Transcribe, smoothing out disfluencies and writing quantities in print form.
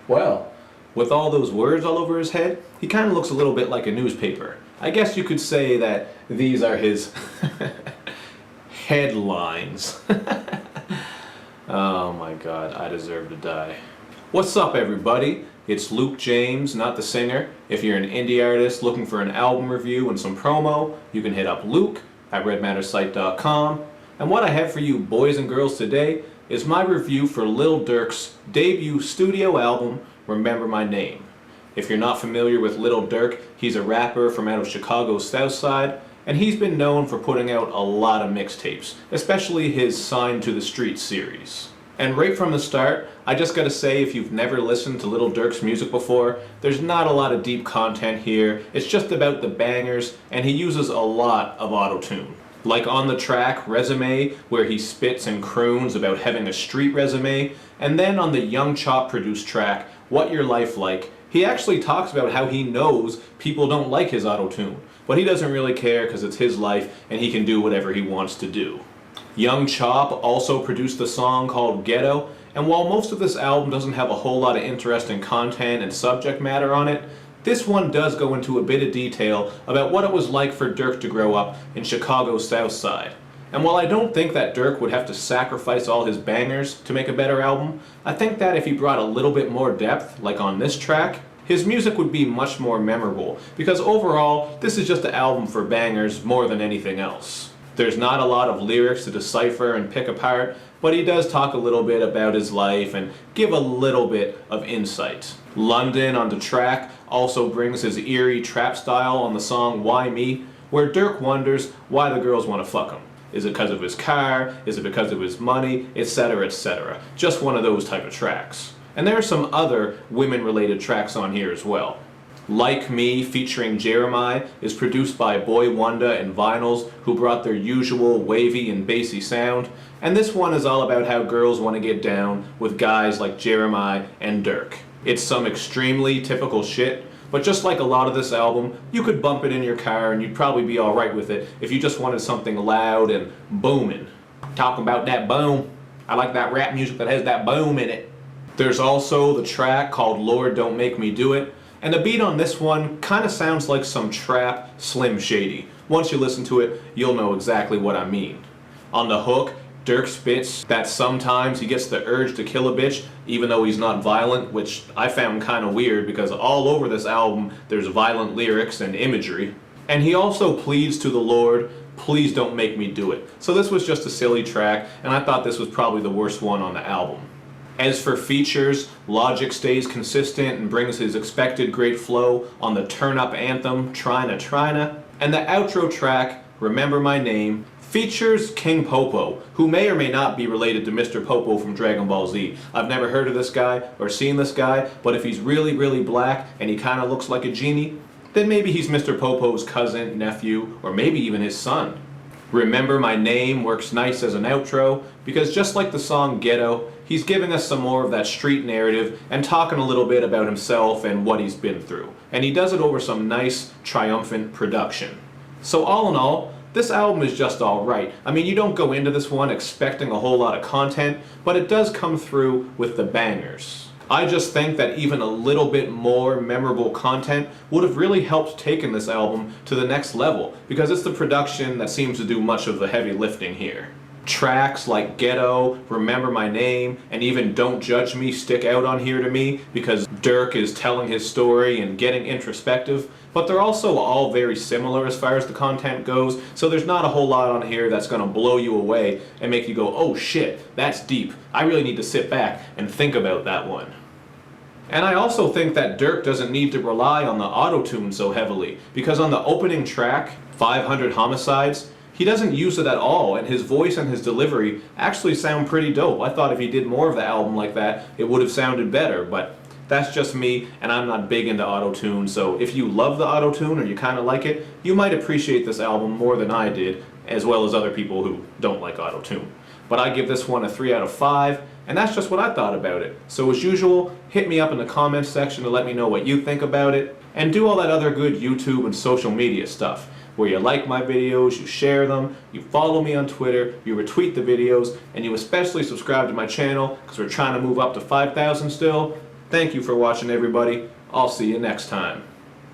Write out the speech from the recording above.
Well, with all those words all over his head, he kind of looks a little bit like a newspaper. I guess you could say that these are his headlines. Oh my god, I deserve to die. What's up, everybody? It's Luke James, not the singer. If you're an indie artist looking for an album review and some promo, you can hit up Luke at redmattersite.com. And what I have for you boys and girls today is my review for Lil Durk's debut studio album, Remember My Name. If you're not familiar with Lil Durk, he's a rapper from out of Chicago's South Side, and he's been known for putting out a lot of mixtapes, especially his Sign to the Street series. And right from the start, I just gotta say, if you've never listened to Lil Durk's music before, there's not a lot of deep content here. It's just about the bangers, and he uses a lot of auto-tune. Like on the track Resume, where he spits and croons about having a street resume, and then on the Young Chop produced track, What Your Life Like, he actually talks about how he knows people don't like his auto-tune, but he doesn't really care because it's his life and he can do whatever he wants to do. Young Chop also produced a song called Ghetto, and while most of this album doesn't have a whole lot of interesting content and subject matter on it, this one does go into a bit of detail about what it was like for Durk to grow up in Chicago's South Side. And while I don't think that Durk would have to sacrifice all his bangers to make a better album, I think that if he brought a little bit more depth, like on this track, his music would be much more memorable, because overall, this is just an album for bangers more than anything else. There's not a lot of lyrics to decipher and pick apart, but he does talk a little bit about his life and give a little bit of insight. London on the track also brings his eerie trap style on the song Why Me, where Durk wonders why the girls want to fuck him. Is it because of his car? Is it because of his money? Etc, etc. Just one of those type of tracks. And there are some other women-related tracks on here as well. Like Me featuring Jeremiah is produced by Boy Wonder and Vinyls, who brought their usual wavy and bassy sound, and this one is all about how girls want to get down with guys like Jeremiah and Durk. It's some extremely typical shit, but just like a lot of this album, you could bump it in your car and you'd probably be alright with it if you just wanted something loud and booming. Talking about that boom, I like that rap music that has that boom in it. There's also the track called Lord Don't Make Me Do It, and the beat on this one kind of sounds like some trap Slim Shady. Once you listen to it, you'll know exactly what I mean. On the hook, Durk spits that sometimes he gets the urge to kill a bitch even though he's not violent, which I found kind of weird because all over this album there's violent lyrics and imagery. And he also pleads to the Lord, please don't make me do it. So this was just a silly track, and I thought this was probably the worst one on the album. As for features, Logic stays consistent and brings his expected great flow on the turn-up anthem, Tryna, and the outro track, Remember My Name, features King Popo, who may or may not be related to Mr. Popo from Dragon Ball Z. I've never heard of this guy or seen this guy, but if he's really, really black and he kind of looks like a genie, then maybe he's Mr. Popo's cousin, nephew, or maybe even his son. Remember My Name works nice as an outro, because just like the song Ghetto, he's giving us some more of that street narrative and talking a little bit about himself and what he's been through. And he does it over some nice, triumphant production. So all in all, this album is just alright. I mean, you don't go into this one expecting a whole lot of content, but it does come through with the bangers. I just think that even a little bit more memorable content would have really helped taking this album to the next level, because it's the production that seems to do much of the heavy lifting here. Tracks like Ghetto, Remember My Name, and even Don't Judge Me stick out on here to me because Durk is telling his story and getting introspective, but they're also all very similar as far as the content goes, so there's not a whole lot on here that's going to blow you away and make you go, oh shit, that's deep. I really need to sit back and think about that one. And I also think that Durk doesn't need to rely on the auto-tune so heavily, because on the opening track, 500 Homicides, he doesn't use it at all, and his voice and his delivery actually sound pretty dope. I thought if he did more of the album like that, it would have sounded better, but that's just me, and I'm not big into auto-tune, so if you love the auto-tune or you kind of like it, you might appreciate this album more than I did, as well as other people who don't like auto-tune. But I give this one a 3 out of 5, and that's just what I thought about it. So as usual, hit me up in the comments section to let me know what you think about it, and do all that other good YouTube and social media stuff, where you like my videos, you share them, you follow me on Twitter, you retweet the videos, and you especially subscribe to my channel, because we're trying to move up to 5,000 still. Thank you for watching, everybody. I'll see you next time.